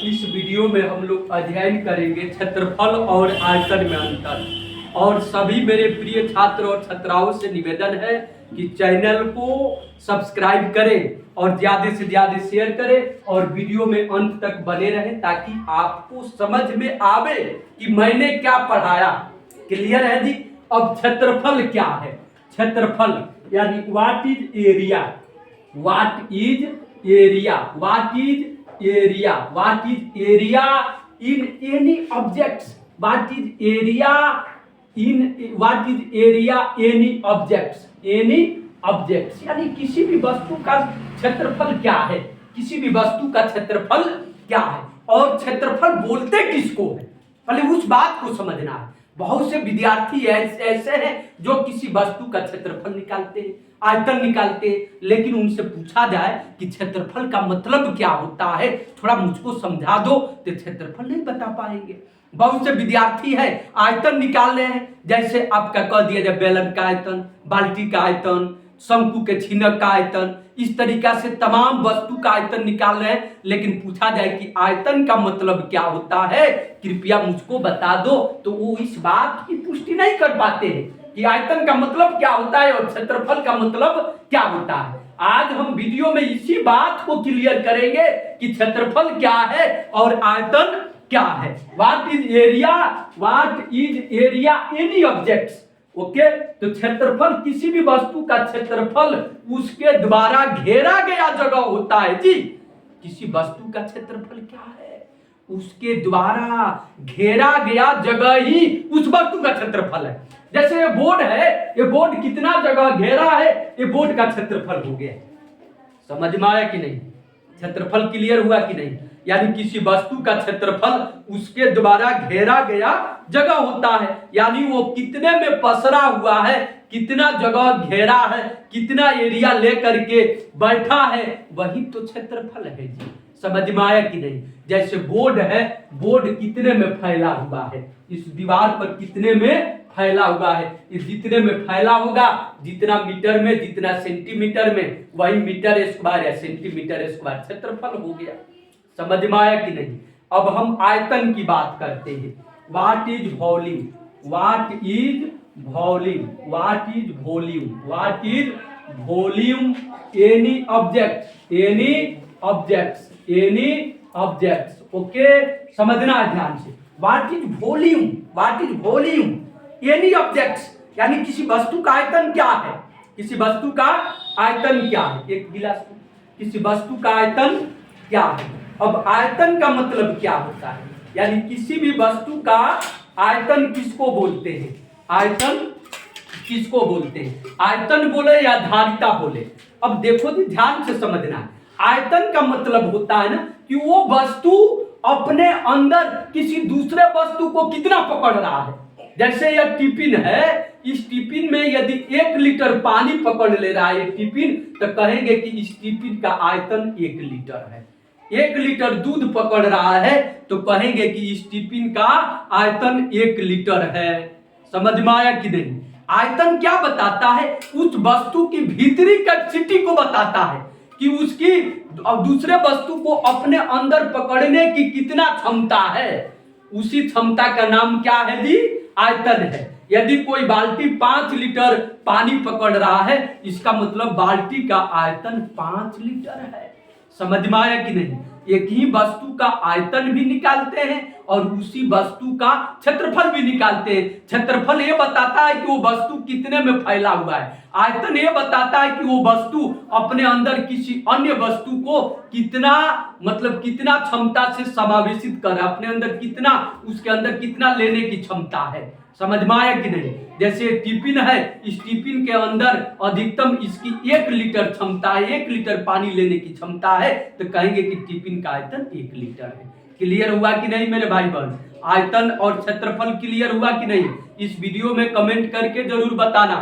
इस वीडियो में हम लोग अध्ययन करेंगे क्षेत्रफल और आयतन में अंतर। और सभी मेरे प्रिय छात्र और छात्राओं से निवेदन है कि चैनल को सब्सक्राइब करें और ज़्यादा से ज़्यादा शेयर करें और वीडियो में अंत तक बने रहें ताकि आपको समझ में आवे कि मैंने क्या पढ़ाया। क्लियर है जी। अब क्षेत्रफल क्या है? क्षेत्रफल यानी what is area, what is area, what is area, what is area in any objects, what is area in, what is area any objects, any objects यानी किसी भी वस्तु का क्षेत्रफल क्या है, किसी भी वस्तु का क्षेत्रफल क्या है और क्षेत्रफल बोलते किसको है, पहले उस बात को समझना है। बहुत से विद्यार्थी ऐसे हैं जो किसी वस्तु का क्षेत्रफल निकालते हैं, आयतन निकालते हैं, लेकिन उनसे पूछा जाए कि क्षेत्रफल का मतलब क्या होता है, थोड़ा मुझको समझा दो, तो क्षेत्रफल नहीं बता पाएंगे। बहुत से विद्यार्थी है आयतन निकाल रहे हैं, जैसे आपका कह दिया जाए बेलन का आयतन, बाल्टी का आयतन, शंकु के छीनक का आयतन, इस तरीका से तमाम वस्तु का आयतन निकाल रहे हैं, लेकिन पूछा जाए कि आयतन का मतलब क्या होता है, कृपया मुझको बता दो, तो वो इस बात की पुष्टि नहीं कर पाते हैं कि आयतन का मतलब क्या होता है और क्षेत्रफल का मतलब क्या होता है। आज हम वीडियो में इसी बात को क्लियर करेंगे कि क्षेत्रफल क्या है और आयतन क्या है। What is area, what is area any objects. Okay, तो क्षेत्रफल किसी भी वस्तु का क्षेत्रफल उसके द्वारा घेरा गया जगह होता है जी। किसी वस्तु का क्षेत्रफल क्या है? उसके द्वारा घेरा गया जगह ही उस वस्तु का क्षेत्रफल है। जैसे ये बोर्ड है, ये बोर्ड कितना जगह घेरा है, ये बोर्ड का क्षेत्रफल हो गया। समझ में आया कि नहीं? क्षेत्रफल क्लियर हुआ कि नहीं? यानी किसी वस्तु का क्षेत्रफल उसके द्वारा घेरा गया जगह होता है, यानी वो कितने में पसरा हुआ है, कितना जगह घेरा है, कितना एरिया लेकर के बैठा है, वही तो क्षेत्रफल है जी। समझ में आया कि नहीं? जैसे बोर्ड है, बोर्ड कितने में फैला हुआ है, इस दीवार पर कितने में फैला हुआ है, जितने में फैला होगा, जितना मीटर में, जितना सेंटीमीटर में, वही मीटर स्क्वायर या सेंटीमीटर स्क्वायर क्षेत्रफल हो गया। समझ में आया कि नहीं? अब हम आयतन की बात करते हैं। What is volume, what is volume, what is volume, what is volume any object, any objects, any objects. Okay, समझना है ध्यान से। What is volume, what is volume any objects यानी किसी वस्तु का आयतन क्या है, किसी वस्तु का आयतन क्या है, एक गिलास, किसी वस्तु का आयतन क्या है। अब आयतन का मतलब क्या होता है, यानी किसी भी वस्तु का आयतन किसको बोलते हैं, आयतन किसको बोलते हैं, आयतन बोले या धारिता बोले। अब देखो जी, ध्यान से समझना है। आयतन का मतलब होता है ना कि वो वस्तु अपने अंदर किसी दूसरे वस्तु को कितना पकड़ रहा है। जैसे यह टिफिन है, इस टिफिन में यदि 1 लीटर पानी पकड़ ले रहा है टिफिन, तो कहेंगे कि इस टिफिन का आयतन 1 लीटर है। 1 लीटर दूध पकड़ रहा है तो कहेंगे कि इस टिफिन का आयतन 1 लीटर है। समझ में आया कि नहीं? आयतन क्या बताता है? उस वस्तु की भीतरी कैपेसिटी को बताता है कि उसकी दूसरे वस्तु को अपने अंदर पकड़ने की कितना क्षमता है। उसी क्षमता का नाम क्या है जी? आयतन है। यदि कोई बाल्टी 5 लीटर पानी पकड़ रहा है, इसका मतलब बाल्टी का आयतन 5 लीटर है। समझ में आया कि नहीं? एक ही वस्तु का आयतन भी निकालते हैं और उसी वस्तु का क्षेत्रफल भी निकालते हैं। क्षेत्रफल ये बताता है कि वो वस्तु कितने में फैला हुआ है, आयतन ये बताता है कि वो वस्तु अपने अंदर किसी अन्य वस्तु को कितना, मतलब कितना क्षमता से समावेशित कर, अपने अंदर कितना, उसके अंदर कितना लेने की क्षमता है। समझ में आया कि नहीं? जैसे टिफिन है, इस टिफिन के अंदर अधिकतम इसकी 1 लीटर क्षमता है, 1 लीटर पानी लेने की क्षमता है, तो कहेंगे कि टिफिन का आयतन 1 लीटर है। क्लियर हुआ कि नहीं मेरे भाई बहन? आयतन और क्षेत्रफल क्लियर हुआ कि नहीं? इस वीडियो में कमेंट करके जरूर बताना।